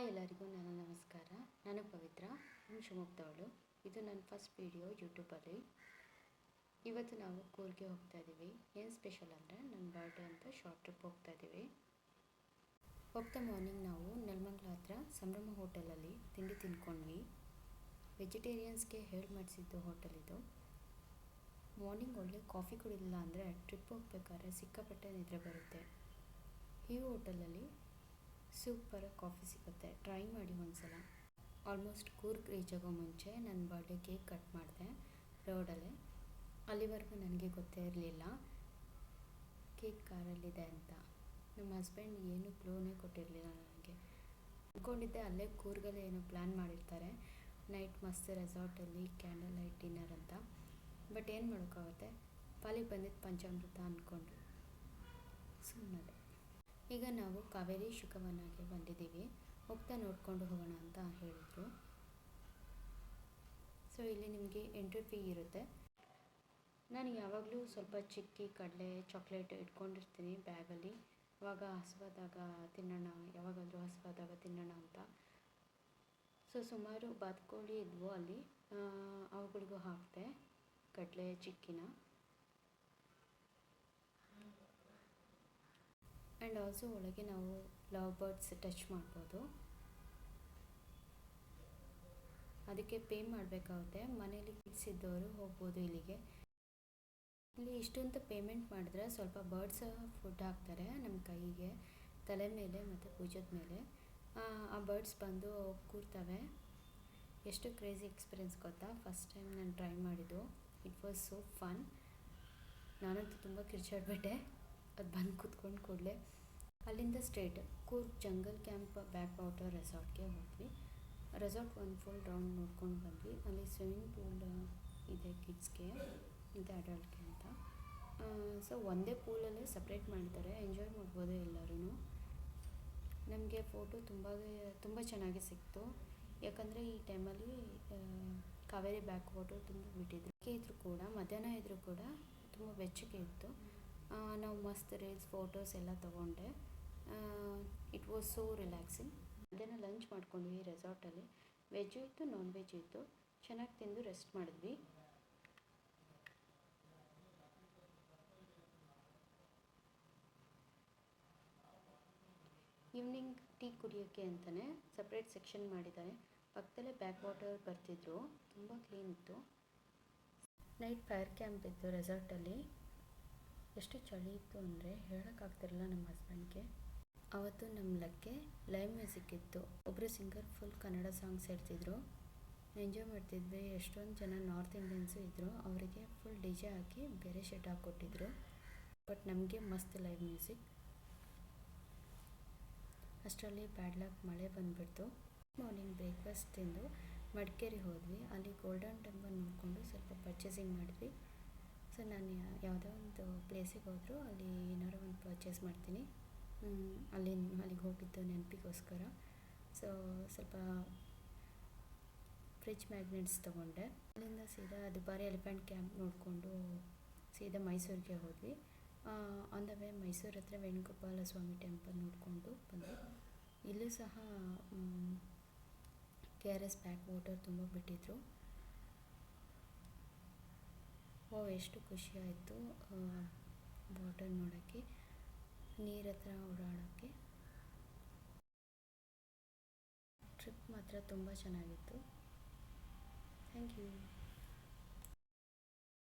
Hi ಎಲ್ಲರಿಗೂ ನನ್ನ ನಮಸ್ಕಾರ. ನಾನು ಪವಿತ್ರ, ನಮ್ಮ ಶಿವಮೊಗ್ಗದವಳು. ಇದು ನನ್ನ ಫಸ್ಟ್ ವೀಡಿಯೋ ಯೂಟ್ಯೂಬಲ್ಲಿ. ಇವತ್ತು ನಾವು ಕೂರ್ಗೆ ಹೋಗ್ತಾ ಇದ್ದೀವಿ. ಏನು ಸ್ಪೆಷಲ್ ಅಂದರೆ ನನ್ನ ಬರ್ಡೇ ಅಂತ ಶಾರ್ಟ್ ಟ್ರಿಪ್ ಹೋಗ್ತಾ ಇದ್ದೀವಿ. ಹೋಗ್ತಾ ಮಾರ್ನಿಂಗ್ ನಾವು ನೆಲಮಂಗಲ ಹತ್ರ ಸಂಭ್ರಮ ಹೋಟೆಲಲ್ಲಿ ತಿಂಡಿ ತಿಂದ್ಕೊಂಡ್ವಿ. ವೆಜಿಟೇರಿಯನ್ಸ್ಗೆ ಹೇಳಿ ಮಾಡಿಸಿದ್ದು ಹೋಟೆಲ್ ಇದು. ಮಾರ್ನಿಂಗ್ ಒಳ್ಳೆ ಕಾಫಿ ಕುಡಿಲಿಲ್ಲ ಅಂದರೆ ಟ್ರಿಪ್ ಹೋಗ್ಬೇಕಾದ್ರೆ ಸಿಕ್ಕಾಪಟ್ಟೆ ನಿದ್ರೆ ಬರುತ್ತೆ. ಈ ಹೋಟೆಲಲ್ಲಿ ಸೂಪರ್ ಕಾಫಿ ಸಿಗುತ್ತೆ, ಟ್ರೈ ಮಾಡಿ ಒಂದ್ಸಲ. ಆಲ್ಮೋಸ್ಟ್ ಕೂರ್ಗ್ ರೀಚ್ ಆಗೋ ಮುಂಚೆ ನನ್ನ ಬರ್ಡೇ ಕೇಕ್ ಕಟ್ ಮಾಡಿದೆ ರೋಡಲ್ಲೇ. ಅಲ್ಲಿವರೆಗೂ ನನಗೆ ಗೊತ್ತೇ ಇರಲಿಲ್ಲ ಕೇಕ್ ಕಾರಲ್ಲಿದೆ ಅಂತ. ನಮ್ಮ ಹಸ್ಬೆಂಡ್ ಏನು ಕ್ಲೂನೇ ಕೊಟ್ಟಿರಲಿಲ್ಲ ನನಗೆ. ಅಂದ್ಕೊಂಡಿದ್ದೆ ಅಲ್ಲೇ ಕೂರ್ಗಲ್ಲೇ ಏನೋ ಪ್ಲ್ಯಾನ್ ಮಾಡಿರ್ತಾರೆ, ನೈಟ್ ಮಸ್ತ್ ರೆಸಾರ್ಟಲ್ಲಿ ಕ್ಯಾಂಡಲ್ ಲೈಟ್ ಡಿನ್ನರ್ ಅಂತ. ಬಟ್ ಏನು ಮಾಡೋಕ್ಕಾಗುತ್ತೆ, ಪಾಲಿಗೆ ಬಂದಿದ್ದು ಪಂಚಾಮೃತ ಅಂದ್ಕೊಂಡು ಸುಮ್ಮನೆ. ಈಗ ನಾವು ಕಾವೇರಿ ಶುಕವನಗೆ ಬಂದಿದ್ದೀವಿ. ಹೋಗ್ತಾ ನೋಡಿಕೊಂಡು ಹೋಗೋಣ ಅಂತ ಹೇಳಿದರು. ಸೊ ಇಲ್ಲಿ ನಿಮಗೆ ಎಂಟ್ರಿ ಫೀ ಇರುತ್ತೆ. ನಾನು ಯಾವಾಗಲೂ ಸ್ವಲ್ಪ ಚಿಕ್ಕಿ ಕಡಲೆ ಚಾಕ್ಲೇಟ್ ಇಟ್ಕೊಂಡಿರ್ತೀನಿ ಬ್ಯಾಗಲ್ಲಿ. ಆವಾಗ ಹಸಿವಾದಾಗ ತಿನ್ನೋಣ, ಯಾವಾಗಾದರೂ ಹಸಿವಾದಾಗ ತಿನ್ನೋಣ ಅಂತ. ಸೊ ಸುಮಾರು ಬಾತುಕೋಳಿ ಇದ್ವು ಅಲ್ಲಿ, ಅವುಗಳಿಗೂ ಹಾಕಿದೆ ಕಡಲೆ ಚಿಕ್ಕಿನ. ಆ್ಯಂಡ್ ಆಲ್ಸೋ ಒಳಗೆ ನಾವು ಲವ್ ಬರ್ಡ್ಸ್ ಟಚ್ ಮಾಡ್ಬೋದು. ಅದಕ್ಕೆ ಪೇ ಮಾಡಬೇಕಾಗುತ್ತೆ. ಮನೇಲಿ ಕಿಡ್ಸ್ ಇದ್ದವರು ಹೋಗ್ಬೋದು ಇಲ್ಲಿಗೆ. ಇಲ್ಲಿ ಇಷ್ಟೊಂದು ಪೇಮೆಂಟ್ ಮಾಡಿದ್ರೆ ಸ್ವಲ್ಪ ಬರ್ಡ್ಸ್ ಫುಡ್ ಹಾಕ್ತಾರೆ ನಮ್ಮ ಕೈಗೆ, ತಲೆ ಮೇಲೆ ಮತ್ತು ಭುಜದ ಮೇಲೆ. ಆ ಬರ್ಡ್ಸ್ ಬಂದು ಕೂರ್ತವೆ. ಎಷ್ಟು ಕ್ರೇಜಿ ಎಕ್ಸ್ಪೀರಿಯೆನ್ಸ್ ಗೊತ್ತಾ, ಫಸ್ಟ್ ಟೈಮ್ ನಾನು ಟ್ರೈ ಮಾಡಿದ್ದು. It was so fun. ನಾನಂತೂ ತುಂಬ ಕಿರ್ಚಾಡ್ಬಿಟ್ಟೆ ಅದು ಬಂದು ಕೂತ್ಕೊಂಡು ಕೂಡಲೇ. ಅಲ್ಲಿಂದ straight Coorg jungle camp back water ರೆಸಾರ್ಟ್ಗೆ ಹೋದ್ವಿ. ರೆಸಾರ್ಟ್ ಒಂದು ಫುಲ್ ರೌಂಡ್ ನೋಡ್ಕೊಂಡು ಬಂದ್ವಿ. ಅಲ್ಲಿ ಸ್ವಿಮ್ಮಿಂಗ್ ಪೂಲ್ ಇದೆ ಕಿಡ್ಸ್ಗೆ ಮತ್ತು ಅಡಲ್ಟ್ಗೆ ಅಂತ. ಸೊ ಒಂದೇ ಪೂಲಲ್ಲೇ ಸಪ್ರೇಟ್ ಮಾಡ್ತಾರೆ, ಎಂಜಾಯ್ ಮಾಡ್ಬೋದು ಎಲ್ಲರೂ. ನಮಗೆ ಫೋಟೋ ತುಂಬ ಚೆನ್ನಾಗಿ ಸಿಕ್ತು. ಯಾಕಂದರೆ ಈ ಟೈಮಲ್ಲಿ ಕಾವೇರಿ ಬ್ಯಾಕ್ ವಾಟರ್ ತುಂಬ ಬಿಟ್ಟಿದ್ರು. ಇದ್ರೂ ಕೂಡ ಮಧ್ಯಾಹ್ನ ಇದ್ದರೂ ಕೂಡ ತುಂಬ ಬೆಚ್ಚಗೆ ಇತ್ತು. ನಾವು ಮಸ್ತ್ ರೀಲ್ಸ್ ಫೋಟೋಸ್ ಎಲ್ಲ ತೊಗೊಂಡೆ. It was so relaxing. ಮಧ್ಯಾಹ್ನ ಲಂಚ್ ಮಾಡ್ಕೊಂಡ್ವಿ ರೆಸಾರ್ಟಲ್ಲಿ. ವೆಜ್ಜು ಇತ್ತು, ನಾನ್ ವೆಜ್ ಇತ್ತು. ಚೆನ್ನಾಗಿ ತಿಂದು ರೆಸ್ಟ್ ಮಾಡಿದ್ವಿ. ಈವ್ನಿಂಗ್ ಟೀ ಕುಡಿಯೋಕ್ಕೆ ಅಂತಲೇ ಸಪ್ರೇಟ್ ಸೆಕ್ಷನ್ ಮಾಡಿದ್ದಾರೆ. ಪಕ್ಕದಲ್ಲೇ ಬ್ಯಾಕ್ ವಾಟರ್ ಬರ್ತಿದ್ರು, ತುಂಬ ಕ್ಲೀನ್ ಇತ್ತು. ನೈಟ್ ಫೈರ್ ಕ್ಯಾಂಪ್ ಇತ್ತು ರೆಸಾರ್ಟಲ್ಲಿ. ಎಷ್ಟು ಚಳಿ ಇತ್ತು ಅಂದರೆ ಹೇಳೋಕ್ಕಾಗ್ತಿರಲಿಲ್ಲ ನಮ್ಮ ಹಸ್ಬೆಂಡ್ಗೆ. ಅವತ್ತು ನಮ್ಮ ಲಕ್ಕೆ ಲೈವ್ ಮ್ಯೂಸಿಕ್ ಇತ್ತು. ಒಬ್ಬರು ಸಿಂಗರ್ ಫುಲ್ ಕನ್ನಡ ಸಾಂಗ್ಸ್ ಹೇಳ್ತಿದ್ರು, ಎಂಜಾಯ್ ಮಾಡ್ತಿದ್ವಿ. ಎಷ್ಟೊಂದು ಜನ ನಾರ್ತ್ ಇಂಡಿಯನ್ಸು ಇದ್ದರು. ಅವರಿಗೆ ಫುಲ್ ಡಿ ಜೆ ಹಾಕಿ ಬೇರೆ ಶೆಡ್ ಹಾಕ್ಕೊಟ್ಟಿದ್ರು. ಬಟ್ ನಮಗೆ ಮಸ್ತ್ ಲೈವ್ ಮ್ಯೂಸಿಕ್. ಅಷ್ಟರಲ್ಲಿ ಬ್ಯಾಡ್ ಲಕ್ ಮಳೆ ಬಂದುಬಿಡ್ತು. ಮಾರ್ನಿಂಗ್ ಬ್ರೇಕ್ಫಾಸ್ಟ್ ತಿಂದು ಮಡಿಕೇರಿ ಹೋದ್ವಿ. ಅಲ್ಲಿ ಗೋಲ್ಡನ್ ಟೆಂಪಲ್ ನೋಡಿಕೊಂಡು ಸ್ವಲ್ಪ ಪರ್ಚೇಸಿಂಗ್ ಮಾಡಿದ್ವಿ. ಸೊ ನಾನು ಯಾವುದೋ ಒಂದು ಪ್ಲೇಸಿಗೆ ಹೋದರೂ ಅಲ್ಲಿ ಏನಾರು ಒಂದು ಪರ್ಚೇಸ್ ಮಾಡ್ತೀನಿ. ಅಲ್ಲಿಗೆ ಹೋಗಿದ್ದು ನೆನಪಿಗೋಸ್ಕರ. ಸೊ ಸ್ವಲ್ಪ ಫ್ರಿಡ್ಜ್ ಮ್ಯಾಗ್ನೆಟ್ಸ್ ತೊಗೊಂಡೆ. ಅಲ್ಲಿಂದ ಸೀದಾ ದುಬಾರಿ ಎಲಿಫೆಂಟ್ ಕ್ಯಾಂಪ್ ನೋಡಿಕೊಂಡು ಸೀದಾ ಮೈಸೂರಿಗೆ ಹೋದ್ವಿ. ಆನ್ ದ ವೇ ಮೈಸೂರು ಹತ್ರ ವೇಣುಗೋಪಾಲ ಸ್ವಾಮಿ ಟೆಂಪಲ್ ನೋಡಿಕೊಂಡು ಬಂದ್ವಿ. ಇಲ್ಲೂ ಸಹ KRS ಬ್ಯಾಕ್ ವಾಟರ್ ತುಂಬ ಬಿಟ್ಟಿದ್ರು. ಎಷ್ಟು ಖುಷಿ ಆಯಿತು ವಾಟರ್ ನೋಡೋಕ್ಕೆ, ನೀರ ಹತ್ರ ಓಡಾಡೋಕ್ಕೆ. ಟ್ರಿಪ್ ಮಾತ್ರ ತುಂಬ ಚೆನ್ನಾಗಿತ್ತು. Thank you.